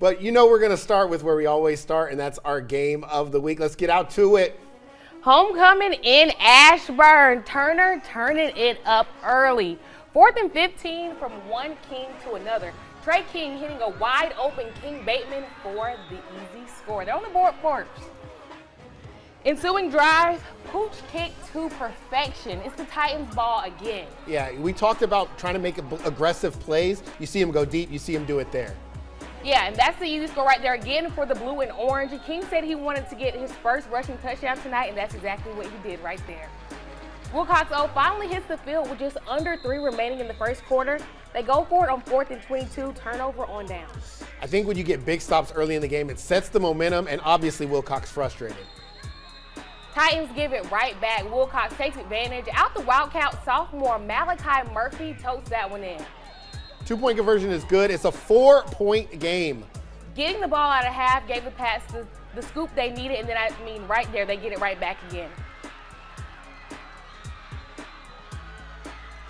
But you know we're going to start with where we always start, and that's our game of the week. Let's get out to it. Homecoming in Ashburn. Turner turning it up early. 4th and 15 from one King to another. Trey King hitting a wide open King Bateman for the easy score. They're on the board first. Ensuing drive, pooch kick to perfection. It's the Titans' ball again. Yeah, we talked about trying to make aggressive plays. You see him go deep, you see him do it there. Yeah, and that's the easy score right there again for the blue and orange. King said he wanted to get his first rushing touchdown tonight, and that's exactly what he did right there. Wilcox finally hits the field with just under 3 remaining in the first quarter. They go for it on 4th and 22, turnover on downs. I think when you get big stops early in the game, it sets the momentum, and obviously Wilcox frustrated. Titans give it right back. Wilcox takes advantage. Out the Wildcat, sophomore Malachi Murphy totes that one in. 2-point conversion is good. It's a 4-point game. Getting the ball out of half gave the Pats the scoop they needed, and then right there, they get it right back again.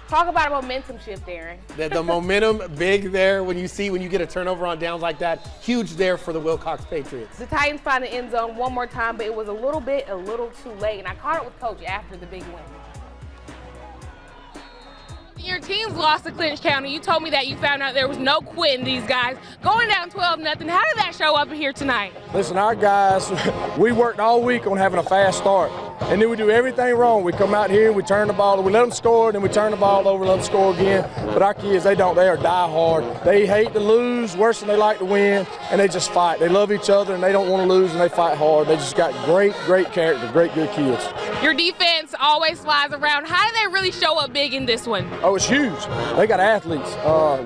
Talk about a momentum shift, Aaron. The momentum big there when you get a turnover on downs like that. Huge there for the Wilcox Patriots. The Titans find the end zone one more time, but it was a little too late. And I caught it with Coach after the big win. Your team's lost to Clinch County. You told me that you found out there was no quitting these guys. Going down 12-0. How did that show up here tonight? Listen, our guys, we worked all week on having a fast start. And then we do everything wrong. We come out here, we turn the ball, we let them score, then we turn the ball over, let them score again. But our kids, they don't. They are die-hard. They hate to lose worse than they like to win, and they just fight. They love each other, and they don't want to lose, and they fight hard. They just got great character, great, good kids. Your defense always flies around. How did they really show up big in this one? Oh, it's huge. They got athletes.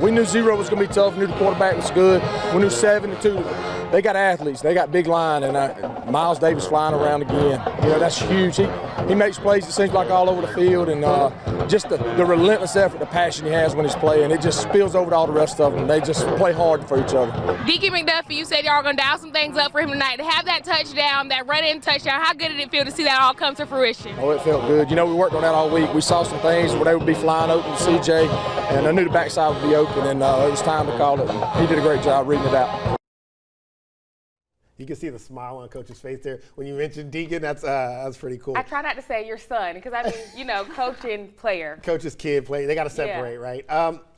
We knew 0 was going to be tough. We knew the quarterback was good. We knew 7 and 2. They got athletes. They got big line, and Miles Davis flying around again. You know, that's huge. He makes plays, it seems like, all over the field, and just the relentless effort, the passion he has when he's playing, it just spills over to all the rest of them. They just play hard for each other. Deacon McDuffie, you said y'all were going to dial some things up for him tonight. To have that touchdown, that run-in touchdown, how good did it feel to see that all come to fruition? Oh, it felt good. You know, we worked on that all week. We saw some things where they would be flying open to CJ, and I knew the backside would be open, and it was time to call it. He did a great job reading it out. You can see the smile on Coach's face there when you mentioned Deacon. That's pretty cool. I try not to say your son because, I mean, you know, coach and player. Coach's kid, player. They got to separate, right?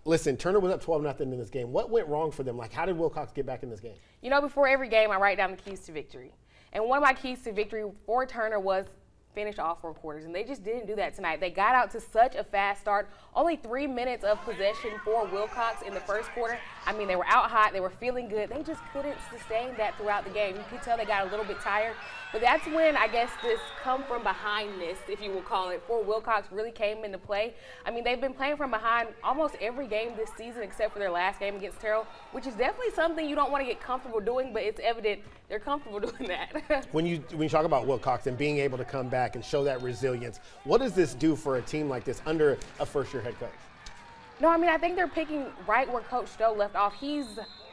Listen, Turner was up 12-0 in this game. What went wrong for them? Like, how did Wilcox get back in this game? You know, before every game, I write down the keys to victory. And one of my keys to victory for Turner was finish all 4 quarters, and they just didn't do that tonight. They got out to such a fast start. Only 3 minutes of possession for Wilcox in the first quarter. I mean, they were out hot. They were feeling good. They just couldn't sustain that throughout the game. You could tell they got a little bit tired. But that's when, I guess, this come from behindness, if you will call it, for Wilcox really came into play. I mean, they've been playing from behind almost every game this season except for their last game against Terrell, which is definitely something you don't want to get comfortable doing, but it's evident they're comfortable doing that. When you talk about Wilcox and being able to come back and show that resilience, what does this do for a team like this under a first-year head coach? No, I mean, I think they're picking right where Coach Stowe left off.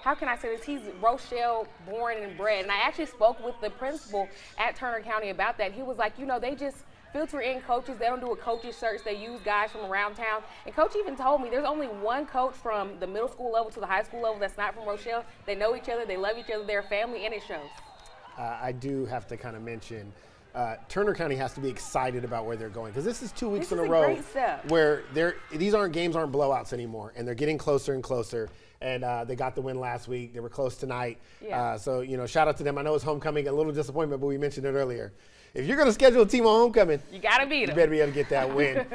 How can I say this? He's Rochelle born and bred. And I actually spoke with the principal at Turner County about that. He was like, you know, they just filter in coaches. They don't do a coaches search. They use guys from around town. And Coach even told me there's only one coach from the middle school level to the high school level that's not from Rochelle. They know each other. They love each other. They're a family, and it shows. I do have to kind of mention Turner County has to be excited about where they're going because this is 2 weeks in a row where these games aren't blowouts anymore, and they're getting closer and closer. And they got the win last week. They were close tonight. Yeah. So, you know, shout out to them. I know it's homecoming, a little disappointment, but we mentioned it earlier. If you're going to schedule a team on homecoming, you got to beat them. You better be able to get that win.